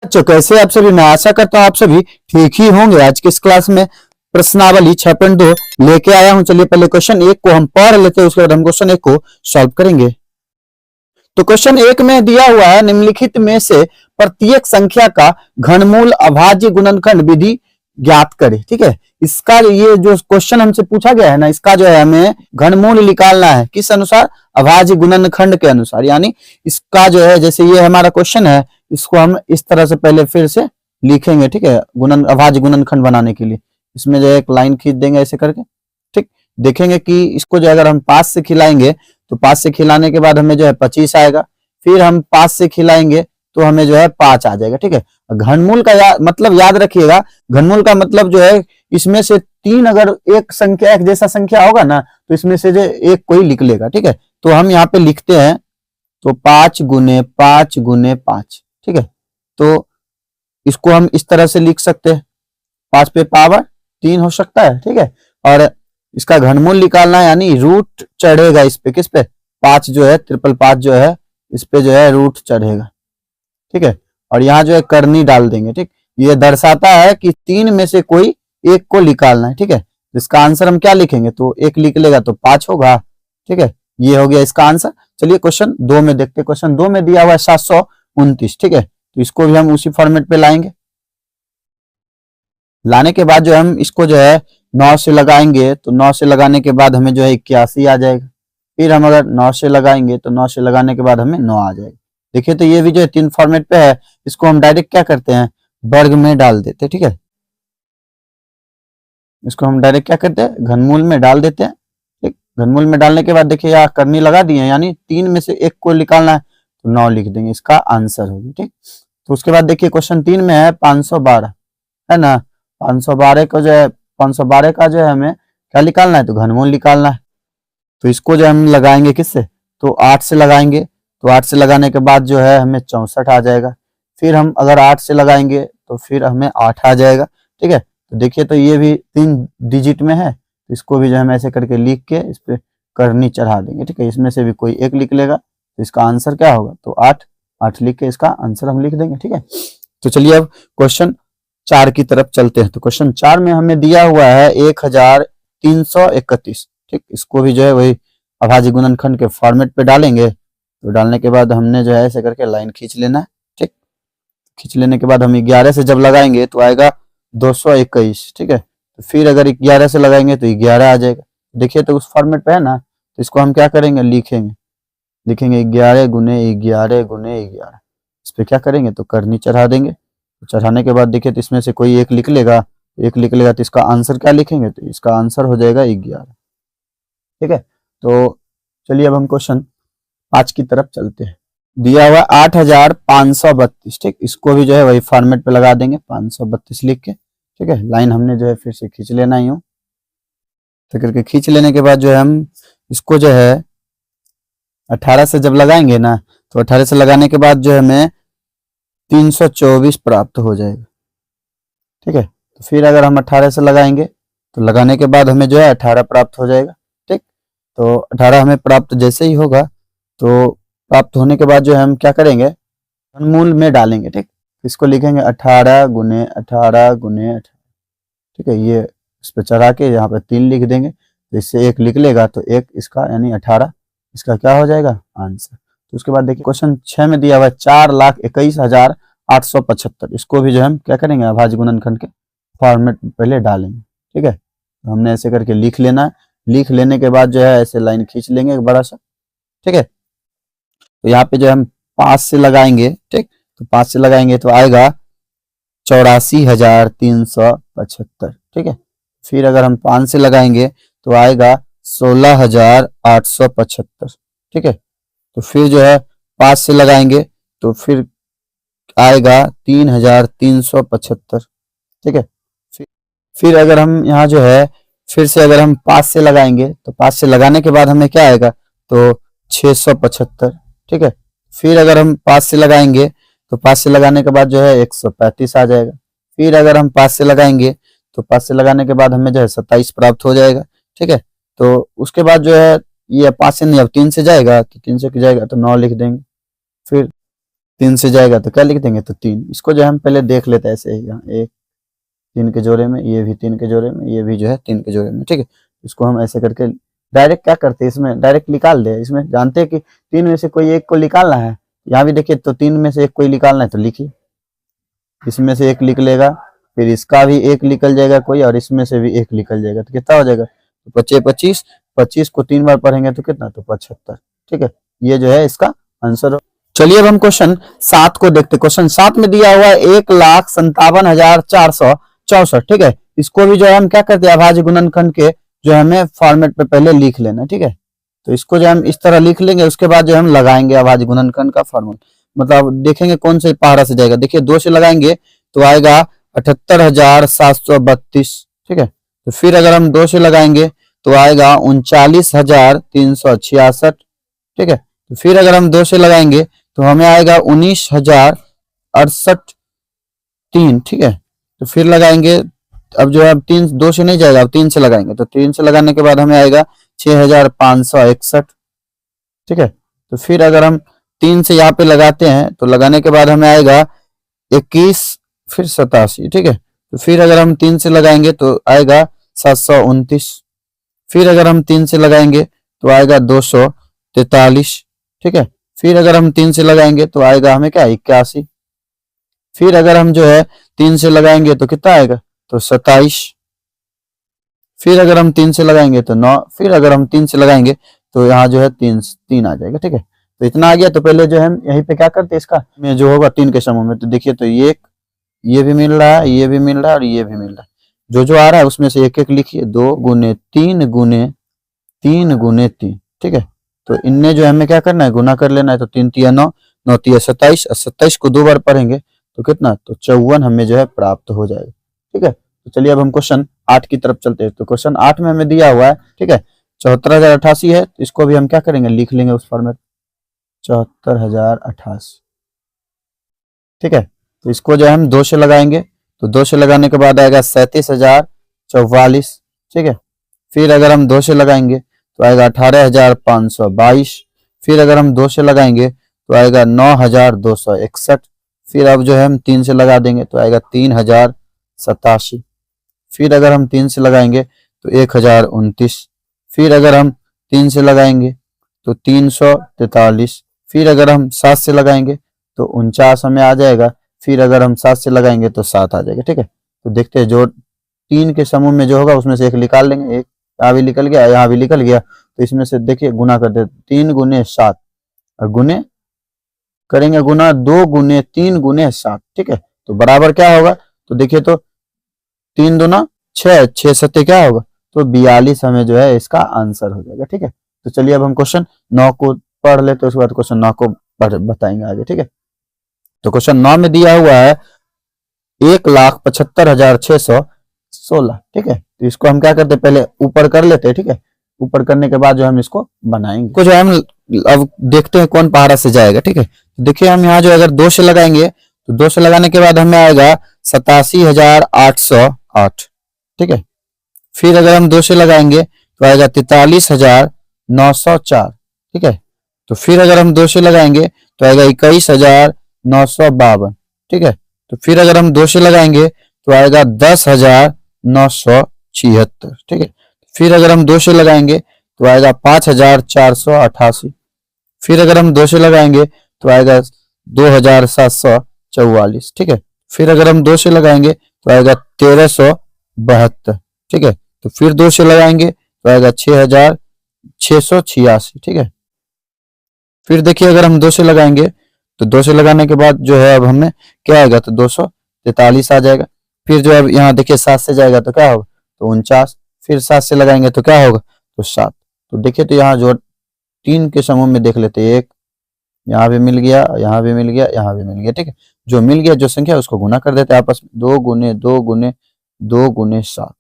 बच्चों कैसे आप सभी। मैं आशा करता हूँ आप सभी ठीक ही होंगे। आज की इस क्लास में प्रश्नावली 6.2 लेके आया हूं। चलिए पहले क्वेश्चन एक को हम पढ़ लेते हैं, उसके बाद हम क्वेश्चन एक को सॉल्व करेंगे। तो क्वेश्चन एक में दिया हुआ है, निम्नलिखित में से प्रत्येक संख्या का घनमूल अभाज्य गुणनखंड विधि ज्ञात करें। ठीक है, इसका ये जो क्वेश्चन हमसे पूछा गया है ना, इसका जो है हमें घनमूल निकालना है। किस अनुसार? अभाज्य गुणनखंड के अनुसार। यानी इसका जो है, जैसे ये हमारा क्वेश्चन है, इसको हम इस तरह से पहले फिर से लिखेंगे। ठीक है, अभाज्य गुणनखंड बनाने के लिए इसमें जो है एक लाइन खींच देंगे ऐसे करके। ठीक, देखेंगे कि इसको जो अगर हम 5 से खिलाएंगे तो 5 से खिलाने के बाद हमें जो है 25 आएगा। फिर हम 5 से खिलाएंगे तो हमें जो है 5 आ जाएगा। ठीक है, घनमूल का मतलब याद रखिएगा, घनमूल का मतलब जो है इसमें से 3 अगर एक संख्या एक जैसा संख्या होगा ना, तो इसमें से जो एक कोई लिख लेगा। ठीक है, तो हम यहाँ पे लिखते हैं तो 5 गुने 5 गुने 5। ठीक है, तो इसको हम इस तरह से लिख सकते हैं, 5 पे पावर 3 हो सकता है। ठीक है, और इसका घनमूल निकालना है, यानी रूट चढ़ेगा इस पे। किस पे? 5 जो है, 555 जो है, इस पे जो है रूट चढ़ेगा। ठीक है, और यहाँ जो है करनी डाल देंगे। ठीक, ये दर्शाता है कि 3 में से कोई एक को निकालना है। ठीक है, इसका आंसर हम क्या लिखेंगे? तो एक लिख लेगा तो 5 होगा। ठीक है, ये हो गया इसका आंसर। चलिए क्वेश्चन 2 में देखते हैं। क्वेश्चन 2 में दिया हुआ है 729। ठीक है, तो इसको भी हम उसी फॉर्मेट पे लाएंगे। लाने के बाद जो हम इसको जो है 9 से लगाएंगे, तो 9 से लगाने के बाद हमें जो है 81 आ जाएगा। फिर हम अगर 9 से लगाएंगे तो 9 से लगाने के बाद हमें 9 आ जाएगा। देखिए, तो ये भी जो है 3 फॉर्मेट पे है। इसको हम डायरेक्ट क्या करते हैं? वर्ग में डाल देते हैं। ठीक है, इसको हम डायरेक्ट क्या करते हैं? घनमूल में डाल देते हैं। ठीक, घनमूल में डालने के बाद देखिए यहाँ करनी लगा दी है, यानी 3 में से एक को निकालना है, तो 9 लिख देंगे, इसका आंसर होगी। ठीक, तो उसके बाद देखिए क्वेश्चन 3 में है 512, है ना। 512 को जो है, 512 का जो है हमें क्या निकालना है? तो घनमूल निकालना है। तो इसको जो हम लगाएंगे किससे? तो 8 से लगाएंगे। तो 8 से लगाने के बाद जो है हमें 64 आ जाएगा। फिर हम अगर 8 से लगाएंगे तो फिर हमें 8 आ जाएगा। ठीक है, तो देखिए, तो ये भी 3 डिजिट में है, तो इसको भी जो हम ऐसे करके लिख के इस पे करनी चढ़ा देंगे। ठीक है, इसमें से भी कोई एक लिख लेगा तो इसका आंसर क्या होगा? तो 8 8 लिख के इसका आंसर हम लिख देंगे। ठीक है, तो चलिए अब क्वेश्चन 4 की तरफ चलते हैं। तो क्वेश्चन 4 में हमें दिया हुआ है 1331। ठीक, इसको भी जो है वही अभाज्य गुणनखंड के फॉर्मेट पे डालेंगे। तो डालने के बाद हमने जो है ऐसे करके लाइन खींच लेना है। ठीक, खींच लेने के बाद हम 11 से जब लगाएंगे तो आएगा 221। ठीक है, तो फिर अगर 11 से लगाएंगे तो 11 आ जाएगा। देखिए, तो उस फॉर्मेट पे है ना, तो इसको हम क्या करेंगे? लिखेंगे 11 गुने 11 गुने 11। इस पे क्या करेंगे? तो करनी चढ़ा देंगे। तो चढ़ाने के बाद देखिए, तो इसमें से कोई एक लिख लेगा, तो इसका आंसर क्या लिखेंगे? तो इसका आंसर हो जाएगा 11। ठीक है, तो चलिए अब हम क्वेश्चन 5 की तरफ चलते हैं। दिया हुआ 8532। ठीक, इसको भी जो है वही फॉर्मेट पे लगा देंगे, 532 लिख के। ठीक है, लाइन हमने जो है फिर से खींच लेना ही हो, तो करके खींच लेने के बाद जो है हम इसको जो है 18 से जब लगाएंगे ना, तो 18 से लगाने के बाद जो है हमें 324 प्राप्त हो जाएगा। ठीक है, तो फिर अगर हम 18 से लगाएंगे तो लगाने के बाद हमें जो है 18 प्राप्त हो जाएगा। ठीक, तो 18 हमें प्राप्त जैसे ही होगा, तो प्राप्त होने के बाद जो है हम क्या करेंगे? घनमूल में डालेंगे। ठीक, इसको लिखेंगे 18 गुने 18 गुने 18। ठीक है, ये इस पर चढ़ा के यहाँ पे 3 लिख देंगे, तो इससे एक लिख लेगा तो एक इसका, यानी 18 इसका क्या हो जाएगा? आंसर। तो उसके बाद देखिए क्वेश्चन 6 में दिया हुआ है 4,21,875। इसको भी जो हम क्या करेंगे? अभाज्य गुणनखंड के फॉर्मेट में पहले डालेंगे। ठीक है, तो हमने ऐसे करके लिख लेना है। लिख लेने के बाद जो है ऐसे लाइन खींच लेंगे एक बड़ा सा। ठीक है, तो यहाँ पे जो हम 5 से लगाएंगे। ठीक, तो 5 से लगाएंगे तो आएगा 84,375। ठीक है, फिर अगर हम 5 से लगाएंगे तो आएगा 16,875। ठीक है, तो फिर जो है 5 से लगाएंगे तो फिर आएगा 3,375। ठीक है, फिर अगर हम यहाँ जो है फिर से अगर हम 5 से लगाएंगे तो 5 से लगाने के बाद हमें क्या आएगा? तो 675। ठीक है, फिर अगर हम 5 से लगाएंगे तो 5 से लगाने के बाद जो है 135 आ जाएगा। फिर अगर हम 5 से लगाएंगे तो 5 से लगाने के बाद हमें जो है 27 प्राप्त हो जाएगा। ठीक है, तो उसके बाद जो है ये 5 से नहीं, अब 3 से जाएगा, तो 3 से जाएगा तो 9 लिख देंगे। फिर 3 से जाएगा तो क्या लिख देंगे, तो 3। इसको जो है हम पहले देख लेते हैं ऐसे ही, यहाँ एक 3 के जोड़े में, ये भी 3 के जोड़े में, ये भी जो है 3 के जोड़े में, ठीक है। इसको हम ऐसे करके डायरेक्ट क्या करते हैं, इसमें डायरेक्ट निकाल दे। इसमें जानते हैं कि 3 में से कोई एक को निकालना है। यहाँ भी देखिए, तो 3 में से एक कोई निकालना है तो लिखिए, इसमें से एक लिख लेगा, फिर इसका भी एक निकल जाएगा कोई, और इसमें से भी एक निकल जाएगा, तो कितना हो जाएगा, तो 25 25, 25 को 3 बार पढ़ेंगे तो कितना, तो 75, ठीक है। ये जो है इसका आंसर हो। चलिए अब हम क्वेश्चन 7 को देखते हैं। क्वेश्चन 7 में दिया हुआ है 1,57,464, ठीक है। इसको भी जो है हम क्या करते हैं, अभाज्य गुणनखंड के जो हमें फॉर्मेट पे पहले लिख लेना, ठीक है। तो इसको जो हम इस तरह लिख लेंगे, उसके बाद जो हम लगाएंगे अभाज्य गुणनखंड का फॉर्मूला, मतलब देखेंगे कौन से पहाड़ा से जाएगा। देखिए 2 से लगाएंगे तो आएगा 78,732, ठीक है। तो फिर अगर हम 2 से लगाएंगे तो आएगा 39,366, ठीक है। तो फिर अगर हम 2 से लगाएंगे तो हमें आएगा 19,068, ठीक है। तो फिर लगाएंगे, अब जो है 2 से नहीं जाएगा, अब 3 से लगाएंगे, तो 3 से लगाने के बाद हमें आएगा 6,561, ठीक है। तो फिर अगर हम 3 से यहाँ पे लगाते हैं तो लगाने के बाद हमें आएगा 21, फिर 87, ठीक है। तो फिर अगर हम 3 से लगाएंगे तो आएगा 729, फिर अगर हम 3 से लगाएंगे तो आएगा 243, ठीक है। फिर अगर हम 3 से लगाएंगे तो आएगा हमें क्या, 81। फिर अगर हम जो है 3 से लगाएंगे तो कितना आएगा, तो 27। फिर अगर हम 3 से लगाएंगे तो 9। फिर अगर हम 3 से लगाएंगे तो यहाँ जो है 3 आ जाएगा, ठीक है। तो इतना आ गया। तो पहले जो है हम यहीं पे क्या करते हैं, इसका में जो होगा 3 के समूह में, तो देखिए तो ये भी मिल रहा है, ये भी मिल रहा है, और ये भी मिल रहा है। जो आ रहा है उसमें से एक एक लिखिए, 2 गुने 3 गुने 3 गुने 3, ठीक है। तो इनने जो हमें क्या करना है, गुना कर लेना है। तो 3 तिया 9, 9 तिया 27, और 27 को 2 बार पढ़ेंगे तो कितना, तो 54 हमें जो है प्राप्त हो जाएगा, ठीक है। तो चलिए अब हम क्वेश्चन 8 की तरफ चलते हैं। तो क्वेश्चन 8 में हमें दिया हुआ है, ठीक है, 74,088 है। तो इसको भी हम क्या करेंगे, लिख लेंगे उस फॉर्मेट, 74,088, ठीक है। तो इसको जो हम 2 से लगाएंगे तो 2 से लगाने के बाद आएगा 37,044, ठीक है। फिर अगर हम 2 से लगाएंगे तो आएगा 18,522। फिर अगर हम 2 से लगाएंगे तो आएगा 9,261। फिर अब जो है हम 3 से लगा देंगे तो आएगा 3,087। फिर अगर हम 3 से लगाएंगे तो 1,029। फिर अगर हम 3 से लगाएंगे तो 343। फिर अगर हम 7 से लगाएंगे तो 49 हमें आ जाएगा। फिर अगर हम 7 से लगाएंगे तो 7 आ जाएगा, ठीक है। तो देखते हैं जो 3 के समूह में जो होगा उसमें से एक निकाल लेंगे। एक यहाँ भी निकल गया, यहाँ भी निकल गया, तो इसमें से देखिए गुना कर दे, 3 गुने 7, और गुने करेंगे गुना 2 गुने 3 गुने 7, ठीक है। तो बराबर क्या होगा, तो देखिए तो 3 दूना 6, 6 सत्ते क्या होगा, तो 42 हमें जो है इसका आंसर हो जाएगा, ठीक है। तो चलिए अब हम क्वेश्चन 9 को पढ़ लेते हैं, उसके बाद क्वेश्चन 9 को बताएंगे आगे, ठीक है। तो क्वेश्चन 9 में दिया हुआ है 1,75,616, ठीक है। तो इसको हम क्या करते हैं, पहले ऊपर कर लेते हैं, ठीक है। ऊपर करने के बाद जो हम इसको बनाएंगे, को जो हम अब देखते हैं कौन पहाड़ा से जाएगा, ठीक है। तो देखिए हम यहाँ जो अगर 2 से लगाएंगे तो 2 से लगाने के बाद हमें आएगा 87,808, ठीक है। फिर अगर हम 2 से लगाएंगे तो आएगा 43,904, ठीक है। तो फिर अगर हम 2 से लगाएंगे तो आएगा 21,952, ठीक है। तो फिर अगर हम 2 से लगाएंगे तो आएगा 10,976, ठीक है। फिर अगर हम 2 से लगाएंगे तो आएगा 5,488। फिर अगर हम 2 से लगाएंगे तो आएगा 2,744, ठीक है। फिर अगर हम 2 से लगाएंगे तो आएगा 1,372, ठीक है। तो फिर 2 से लगाएंगे तो आएगा 6,686, ठीक है। फिर देखिए अगर हम 2 से लगाएंगे तो 2 से लगाने के बाद जो है अब हमें क्या आएगा, तो 243 आ जाएगा। फिर जो अब यहाँ देखिए 7 से जाएगा तो क्या होगा, तो 49। फिर 7 से लगाएंगे तो क्या होगा, तो 7। तो देखिए तो यहाँ जो 3 के समूह में देख लेते हैं, एक यहाँ भी मिल गया, यहाँ भी मिल गया, यहाँ भी मिल गया, ठीक है। जो मिल गया जो संख्या उसको गुना कर देते हैं आपस में, 2 गुने 2 गुने 2 गुने 7,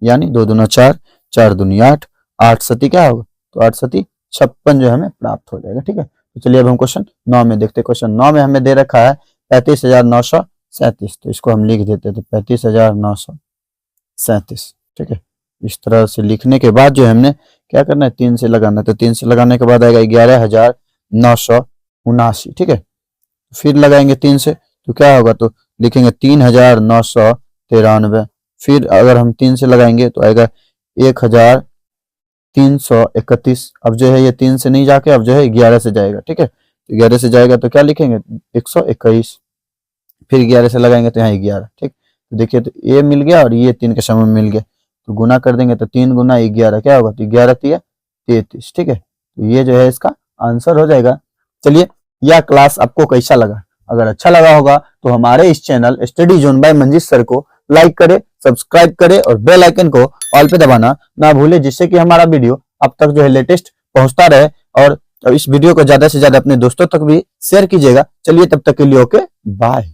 यानी 2 दूना 4, 4 दूनी 8, 8 सती क्या होगा, तो 8 सती 56 जो हमें प्राप्त हो जाएगा, ठीक है। तो चलिए अब हम क्वेश्चन 9 में देखते हैं। क्वेश्चन 9 में हमें दे रखा है 35,937, तो इसको हम लिख देते हैं, तो 35,937, ठीक है। इस तरह से लिखने के बाद जो हमने क्या करना है, 3 से लगाना है। तो 3 से लगाने के बाद आएगा 11,979, ठीक है। फिर लगाएंगे 3 से तो क्या होगा, तो लिखेंगे 3993। फिर अगर हम 3 से लगाएंगे तो आएगा 1331। अब जो है ये 3 से नहीं जाके अब जो है 11 से जाएगा, ठीक है। तो 11 से जाएगा तो क्या लिखेंगे 121। फिर 11 से लगाएंगे तो यहाँ 11, ठीक। तो देखिए तो ये मिल गया और ये 3 के समय मिल गया, तो गुना कर देंगे तो 3 गुना 11 क्या होगा, तो 11 तिया 33, ठीक है। तो ये जो है इसका आंसर हो जाएगा। चलिए, यह क्लास आपको कैसा लगा? अगर अच्छा लगा होगा तो हमारे इस channel study zone by Manjeet sir को लाइक करें, सब्सक्राइब करें और बेल आइकन को ऑल पे दबाना ना भूले, जिससे कि हमारा वीडियो अब तक जो है लेटेस्ट पहुंचता रहे। और इस वीडियो को ज्यादा से ज्यादा अपने दोस्तों तक भी शेयर कीजिएगा। चलिए, तब तक के लिए ओके बाय।